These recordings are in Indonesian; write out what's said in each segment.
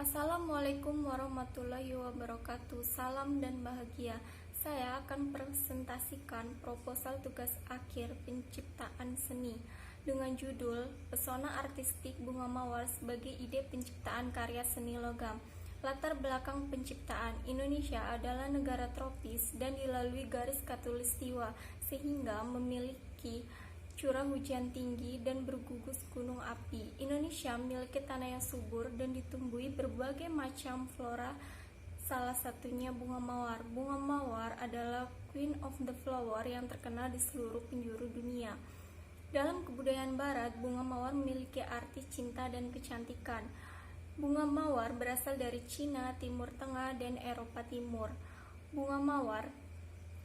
Assalamualaikum warahmatullahi wabarakatuh. Salam dan bahagia. Saya akan presentasikan proposal tugas akhir penciptaan seni dengan judul Pesona Artistik Bunga Mawar sebagai ide penciptaan karya seni logam. Latar belakang penciptaan: Indonesia adalah negara tropis dan dilalui garis khatulistiwa sehingga memiliki curah hujan tinggi dan bergugus gunung api. Indonesia memiliki tanah yang subur dan ditumbuhi berbagai macam flora, salah satunya bunga mawar. Bunga mawar adalah Queen of the Flower yang terkenal di seluruh penjuru dunia. Dalam kebudayaan barat, bunga mawar memiliki arti cinta dan kecantikan. Bunga mawar berasal dari Cina, Timur Tengah, dan Eropa Timur. Bunga mawar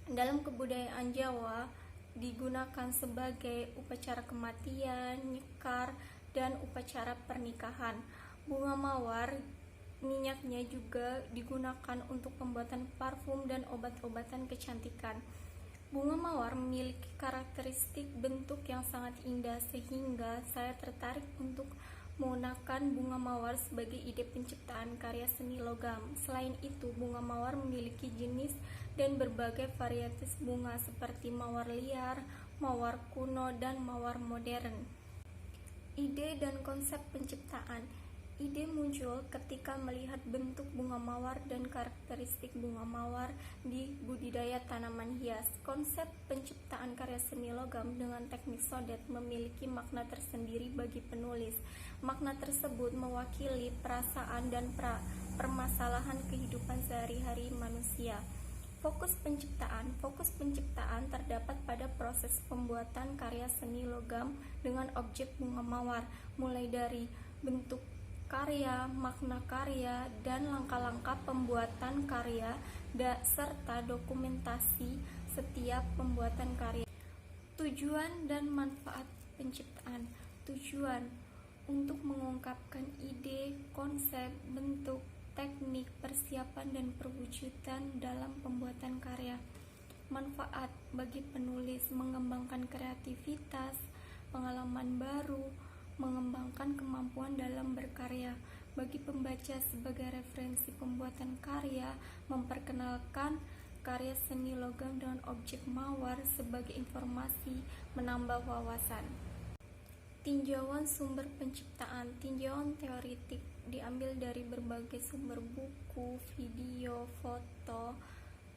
dalam kebudayaan Jawa digunakan sebagai upacara kematian, nyekar, dan upacara pernikahan. Bunga mawar minyaknya juga digunakan untuk pembuatan parfum dan obat-obatan kecantikan. Bunga mawar memiliki karakteristik bentuk yang sangat indah sehingga saya tertarik untuk menggunakan bunga mawar sebagai ide penciptaan karya seni logam. Selain itu, bunga mawar memiliki jenis dan berbagai varietas bunga seperti mawar liar, mawar kuno, dan mawar modern. Ide dan konsep penciptaan. Ide muncul ketika melihat bentuk bunga mawar dan karakteristik bunga mawar di budidaya tanaman hias. Konsep penciptaan karya seni logam dengan teknik sodet memiliki makna tersendiri bagi penulis. Makna tersebut mewakili perasaan dan permasalahan kehidupan sehari-hari manusia. Fokus penciptaan terdapat pada proses pembuatan karya seni logam dengan objek bunga mawar, mulai dari bentuk karya, makna karya, dan langkah-langkah pembuatan karya serta dokumentasi setiap pembuatan karya. Tujuan dan manfaat penciptaan. Tujuan untuk mengungkapkan ide, konsep, bentuk, teknik, persiapan, dan perwujudan dalam pembuatan karya. Manfaat bagi penulis: mengembangkan kreativitas, pengalaman baru, mengembangkan kemampuan dalam berkarya. Bagi pembaca sebagai referensi pembuatan karya, memperkenalkan karya seni logam dengan objek mawar sebagai informasi, menambah wawasan. Tinjauan sumber penciptaan. Tinjauan teoritik diambil dari berbagai sumber buku, video, foto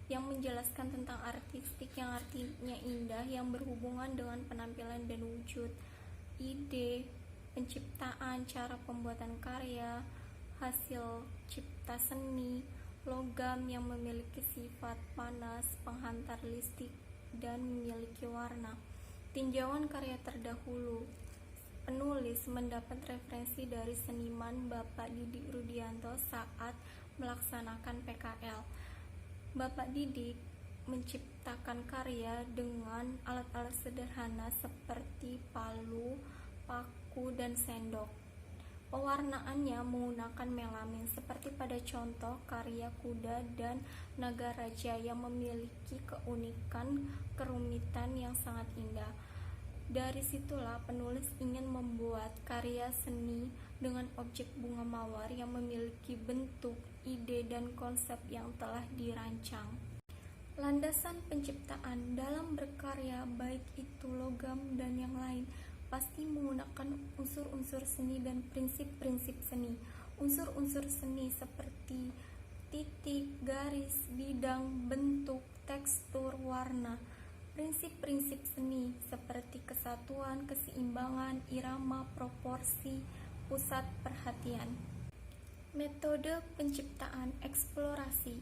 yang menjelaskan tentang artistik yang artinya indah yang berhubungan dengan penampilan dan wujud. Ide penciptaan, cara pembuatan karya, hasil cipta seni, logam yang memiliki sifat panas, penghantar listrik, dan memiliki warna. Tinjauan karya terdahulu. Penulis mendapat referensi dari seniman Bapak Didik Rudianto saat melaksanakan PKL. Bapak Didik menciptakan karya dengan alat-alat sederhana seperti palu, paku, dan sendok. Pewarnaannya menggunakan melamin seperti pada contoh karya kuda dan naga raja yang memiliki keunikan kerumitan yang sangat indah. Dari situlah penulis ingin membuat karya seni dengan objek bunga mawar yang memiliki bentuk, ide, dan konsep yang telah dirancang. Landasan penciptaan dalam berkarya, baik itu logam dan yang lain, pasti menggunakan unsur-unsur seni dan prinsip-prinsip seni. Unsur-unsur seni seperti titik, garis, bidang, bentuk, tekstur, warna. Prinsip-prinsip seni seperti kesatuan, keseimbangan, irama, proporsi, pusat perhatian. Metode penciptaan. Eksplorasi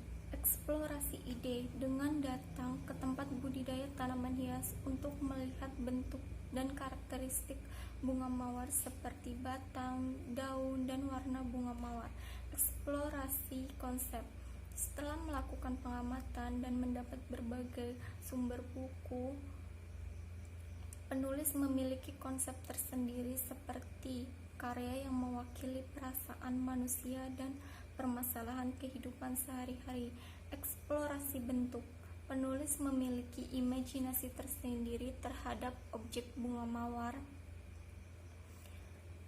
ide dengan datang ke tempat budidaya tanaman hias untuk melihat bentuk dan karakteristik bunga mawar seperti batang, daun, dan warna bunga mawar. Eksplorasi konsep. Setelah melakukan pengamatan dan mendapat berbagai sumber buku, penulis memiliki konsep tersendiri seperti karya yang mewakili perasaan manusia dan permasalahan kehidupan sehari-hari. Eksplorasi bentuk. Penulis memiliki imajinasi tersendiri terhadap objek bunga mawar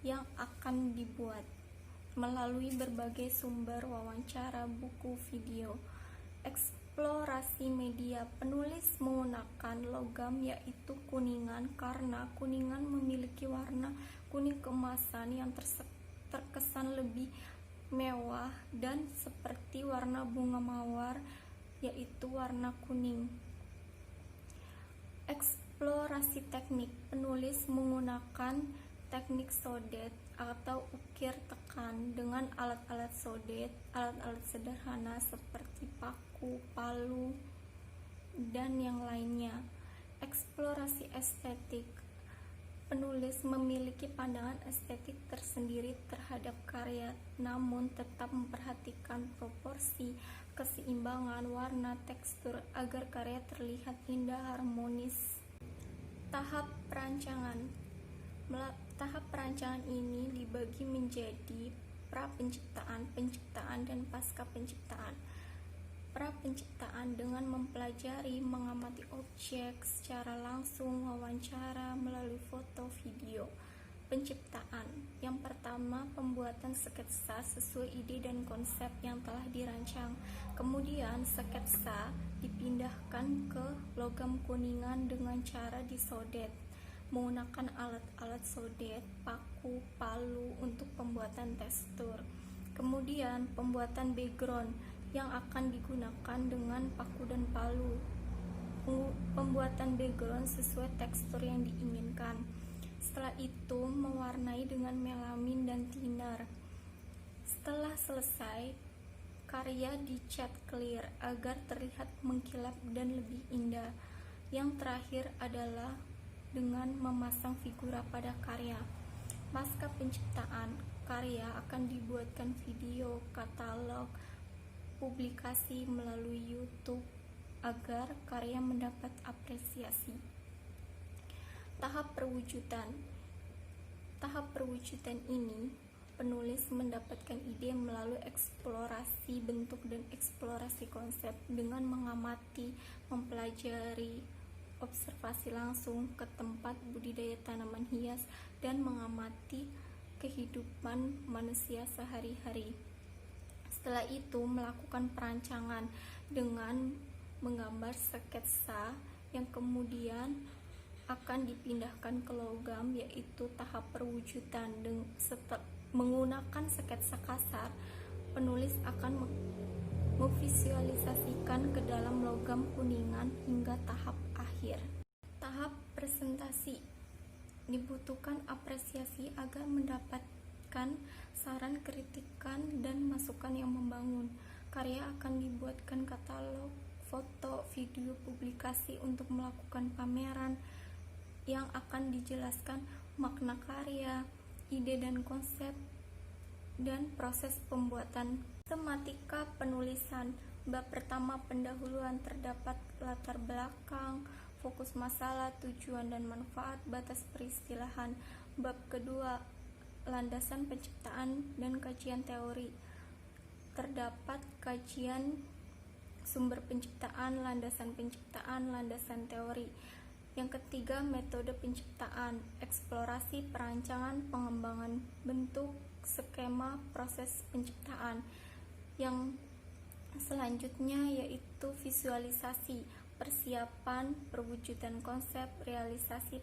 yang akan dibuat. melalui berbagai sumber wawancara, buku, video. Eksplorasi media. Penulis menggunakan logam yaitu kuningan karena kuningan memiliki warna kuning keemasan yang terkesan lebih mewah dan seperti warna bunga mawar, yaitu warna kuning. Eksplorasi teknik. Penulis menggunakan teknik sodet atau ukir tekan dengan alat-alat sodet, alat-alat sederhana seperti paku, palu, dan yang lainnya. Eksplorasi estetik. Penulis memiliki pandangan estetik tersendiri terhadap karya, namun tetap memperhatikan proporsi, keseimbangan, warna, tekstur agar karya terlihat indah, harmonis. Tahap perancangan. Tahap perancangan ini dibagi menjadi pra-penciptaan, penciptaan, dan pasca penciptaan. Pra-penciptaan dengan mempelajari, mengamati objek secara langsung, wawancara melalui foto, video. Penciptaan. Yang pertama, pembuatan sketsa sesuai ide dan konsep yang telah dirancang. Kemudian sketsa dipindahkan ke logam kuningan dengan cara disodet menggunakan alat-alat sodet, paku, palu untuk pembuatan tekstur. Kemudian pembuatan background yang akan digunakan dengan paku dan palu. Pembuatan background sesuai tekstur yang diinginkan. Setelah itu mewarnai dengan melamin dan thinner. Setelah selesai, karya dicat clear agar terlihat mengkilap dan lebih indah. Yang terakhir adalah dengan memasang figura pada karya. Pasca penciptaan, karya akan dibuatkan video, katalog, publikasi melalui YouTube agar karya mendapat apresiasi. Tahap perwujudan. Tahap perwujudan ini, penulis mendapatkan ide melalui eksplorasi bentuk dan eksplorasi konsep dengan mengamati, mempelajari, observasi langsung ke tempat budidaya tanaman hias dan mengamati kehidupan manusia sehari-hari. Setelah itu melakukan perancangan dengan menggambar sketsa yang kemudian akan dipindahkan ke logam, yaitu tahap perwujudan. Menggunakan sketsa kasar, penulis akan memvisualisasikan ke dalam logam kuningan hingga tahap akhir. Tahap presentasi. Dibutuhkan apresiasi agar mendapatkan saran, kritikan, dan masukan yang membangun. Karya akan dibuatkan katalog, foto, video, publikasi untuk melakukan pameran yang akan dijelaskan makna karya, ide dan konsep, dan proses pembuatan. Tematika penulisan. Bab pertama, pendahuluan. Terdapat latar belakang, fokus masalah, tujuan dan manfaat, batas peristilahan. Bab kedua, landasan penciptaan dan kajian teori. Terdapat kajian sumber penciptaan, landasan teori. Yang ketiga, metode penciptaan, eksplorasi, perancangan, pengembangan bentuk, skema, proses penciptaan. Yang selanjutnya yaitu visualisasi, persiapan, perwujudan konsep, realisasi,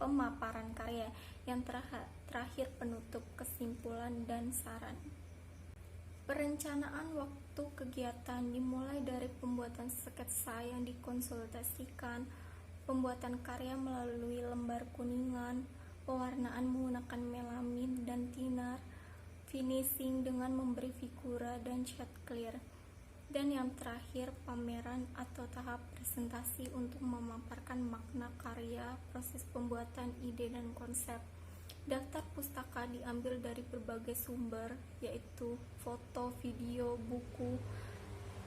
pemaparan karya. Yang terakhir penutup, kesimpulan, dan saran. Perencanaan waktu kegiatan dimulai dari pembuatan sketsa yang dikonsultasikan, pembuatan karya melalui lembar kuningan, pewarnaan menggunakan melamin dan thinner, finishing dengan memberi figura dan cat clear, dan yang terakhir pameran atau tahap presentasi untuk memaparkan makna karya, proses pembuatan, ide dan konsep. Daftar pustaka diambil dari berbagai sumber, yaitu foto, video, buku.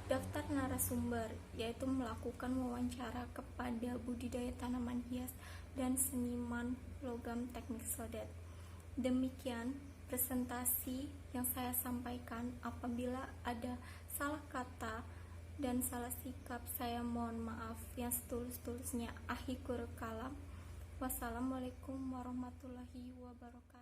Daftar narasumber, yaitu melakukan wawancara kepada budidaya tanaman hias dan seniman logam teknik sodet. Demikian presentasi yang saya sampaikan. Apabila ada salah kata dan salah sikap, saya mohon maaf yang setulus-tulusnya. Akhirul kalam. Wassalamualaikum warahmatullahi wabarakatuh.